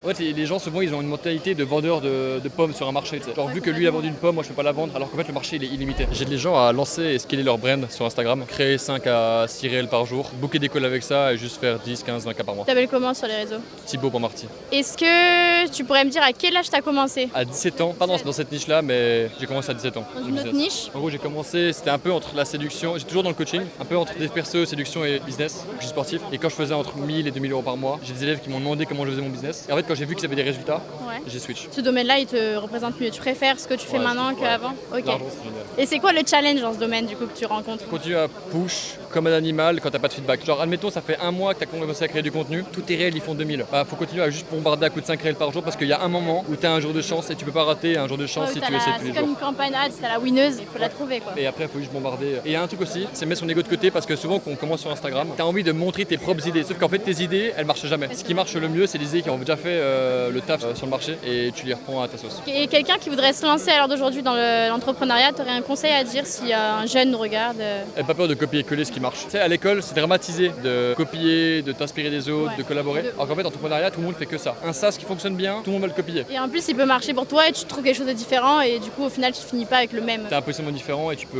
En fait, les gens souvent ils ont une mentalité de vendeur de pommes sur un marché. Tu sais. Genre vu que lui a vendu une pomme, moi je peux pas la vendre, alors qu'en fait le marché il est illimité. J'aide les gens à lancer et scaler leur brand sur Instagram, créer 5 à 6 réels par jour, booker des calls avec ça et juste faire 10, 15, 20 cas par mois. T'appelles comment sur les réseaux? Thibaut pour Marty. Est-ce que tu pourrais me dire à quel âge t'as commencé? À 17 ans, pas dans cette niche là, mais j'ai commencé à 17 ans. Dans une autre niche? En gros j'ai commencé, c'était un peu entre la séduction, j'ai toujours dans le coaching, un peu entre des persos, séduction et business, je suis sportif. Et quand je faisais entre 1000 et 2000 euros par mois, j'ai des élèves qui m'ont demandé comment je faisais mon business. Et en fait quand j'ai vu qu'ils avaient des résultats, Ouais. j'ai switch. Ce domaine-là, il te représente mieux. Tu préfères ce que tu fais maintenant qu'avant? Ok. L'argent, c'est génial. Et c'est quoi le challenge dans ce domaine du coup que tu rencontres? Continue à push comme un animal quand t'as pas de feedback. Genre admettons ça fait un mois que t'as commencé à créer du contenu, tous tes réels ils font 2000. Bah faut continuer à juste bombarder à coups de 5 réels par jour parce qu'il y a un moment où t'as un jour de chance et tu peux pas rater un jour de chance si tu essaies tous les C'est comme jours. une campagne ad, c'est la winneuse, il faut la trouver quoi. Et après, il faut juste bombarder. Et il y a un truc aussi, c'est mettre son ego de côté parce que souvent, quand on commence sur Instagram, t'as envie de montrer tes propres idées. Sauf qu'en fait, tes idées, elles marchent jamais. Ce qui marche le mieux, c'est les idées qui ont déjà fait le taf sur le marché et tu les reprends à ta sauce. Et quelqu'un qui voudrait se lancer à l'heure d'aujourd'hui dans l'entrepreneuriat, t'aurais un conseil à dire si un jeune nous regarde? Aie pas peur de copier-coller ce qui marche. Tu sais, à l'école, c'est dramatisé de copier, de t'inspirer des autres, Ouais. de collaborer. Alors qu'en fait, en entrepreneuriat, tout le monde fait que ça. Un SaaS qui fonctionne bien, tout le monde va le copier. Et en plus, il peut marcher pour toi et tu trouves quelque chose de différent et du coup, au final, tu finis pas avec le même. T'as un positionnement différent et tu peux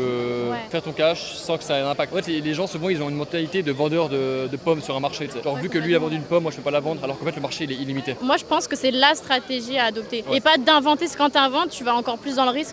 Ouais. faire ton cash sans que ça ait un impact. En fait, les gens souvent ils ont une mentalité de vendeur de pommes sur un marché. Tu sais. Genre vu que lui a vendu une pomme, moi je peux pas la vendre, alors qu'en fait le marché il est illimité. Moi, je pense que c'est la stratégie à adopter. Ouais. Et pas d'inventer. Quand tu inventes, tu vas encore plus dans le risque